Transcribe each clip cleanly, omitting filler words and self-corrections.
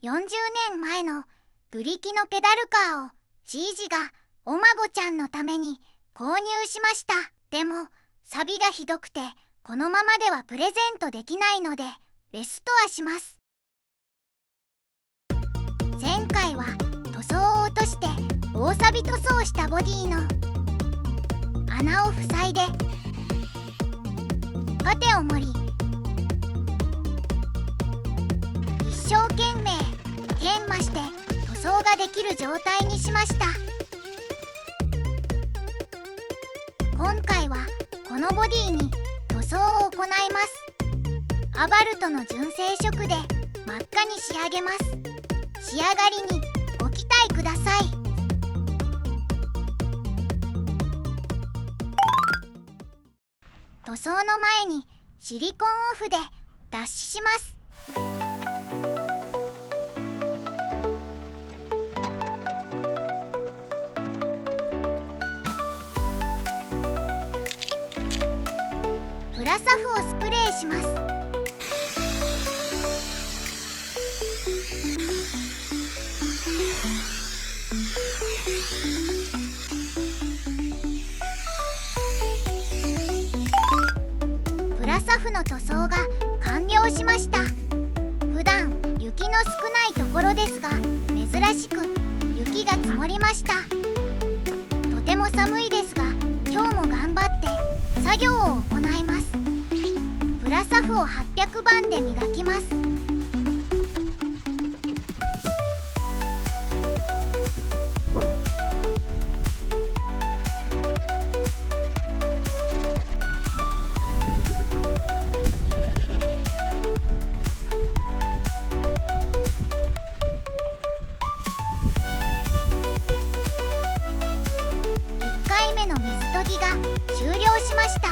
40年前のブリキのペダルカーをじいじがお孫ちゃんのために購入しました。でも錆がひどくてこのままではプレゼントできないのでレストアします。前回は塗装を落として大錆塗装したボディの穴を塞いでパテを盛り、一生懸命研磨して塗装ができる状態にしました。今回はこのボディに塗装を行います。アバルトの純正色で真っ赤に仕上げます。仕上がりにご期待ください。塗装の前にシリコンオフで脱脂します。プラサフをスプレーします。プラサフの塗装が完了しました。普段雪の少ないところですが、珍しく雪が積もりました。とても寒いですが、今日も頑張って作業を行います。プラサフを800番で磨きます。1回目の水研ぎが終了しました。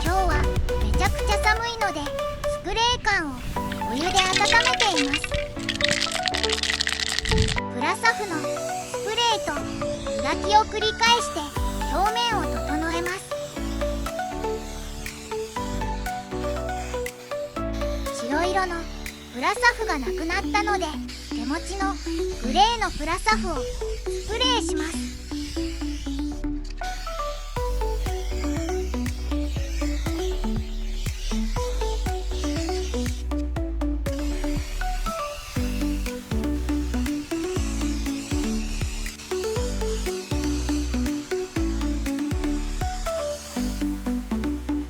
今日はめちゃくちゃ寒いのでスプレー缶をお湯で温めています。プラサフのスプレーと磨きを繰り返して表面を整えます。白色のプラサフがなくなったので、手持ちのグレーのプラサフをスプレーします。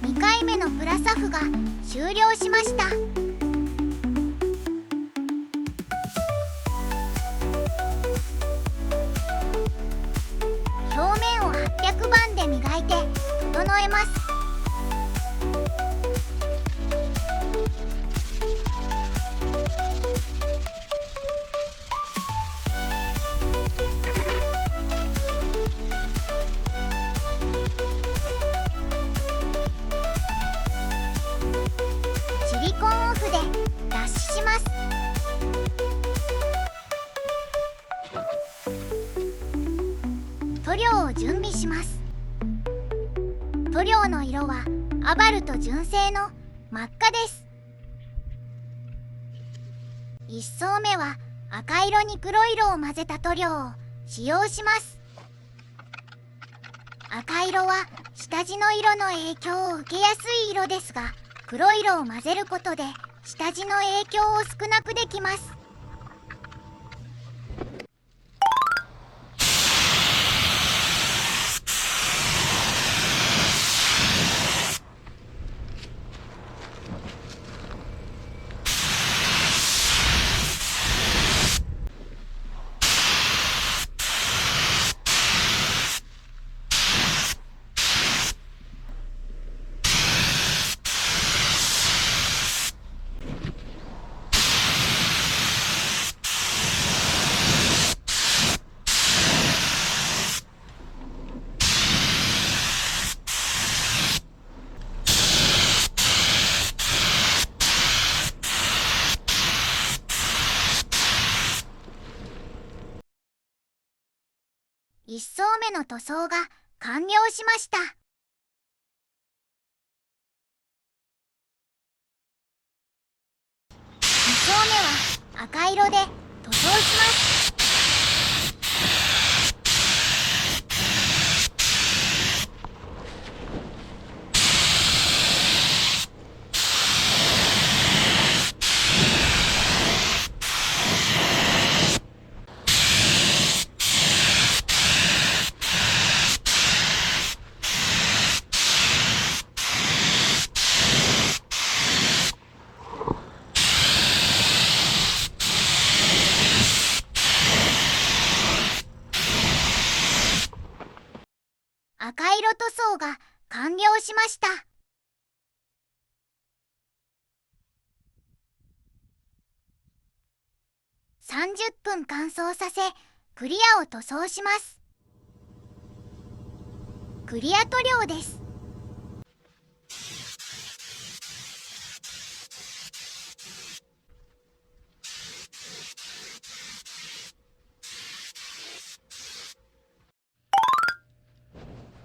2回目のプラサフが終了しました。表面を800番で磨いて整えます。シリコンオフで脱脂します。塗料を準備します。塗料の色はアバルト純正の真っ赤です。1層目は赤色に黒色を混ぜた塗料を使用します。赤色は下地の色の影響を受けやすい色ですが、黒色を混ぜることで下地の影響を少なくできます。1層目の塗装が完了しました。赤色で塗装します。赤色塗装が完了しました。30分乾燥させ、クリアを塗装します。クリア塗料です。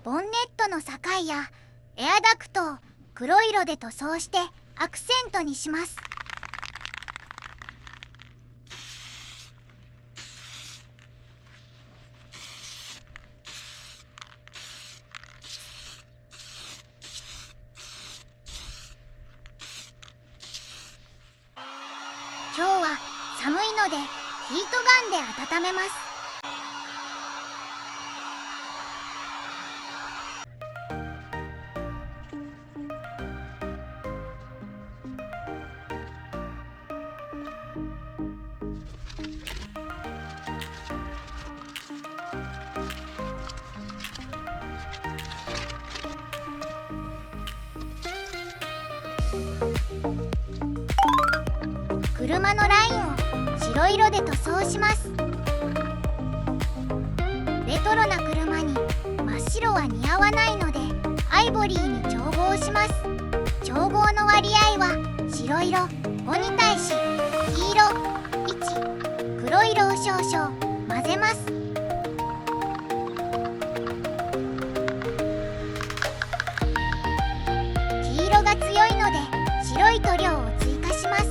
ボンネットの境やエアダクトを黒色で塗装してアクセントにします。今日は寒いのでヒートガンで温めます。車のラインを白色で塗装します。レトロな車に真っ白は似合わないのでアイボリーに調合します。調合の割合は白色5に対し黄色1、黒色を少々混ぜます。黄色が強いので白い塗料を追加します。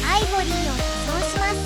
アイボリーを塗装します。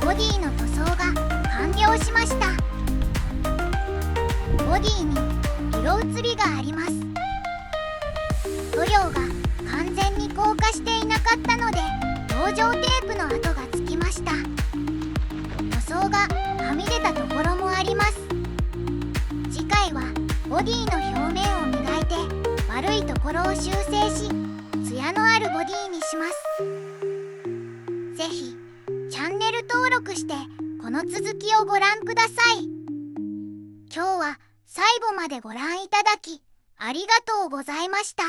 ボディの塗装が完了しました。ボディに色移りがあります。塗料が完全に硬化していなかったので養生テープの跡がつきました。塗装がはみ出たところもあります。次回はボディの表面を磨いて悪いところを修正しツヤのあるボディにします。ぜひチャンネル登録してこの続きをご覧ください。今日は最後までご覧いただきありがとうございました。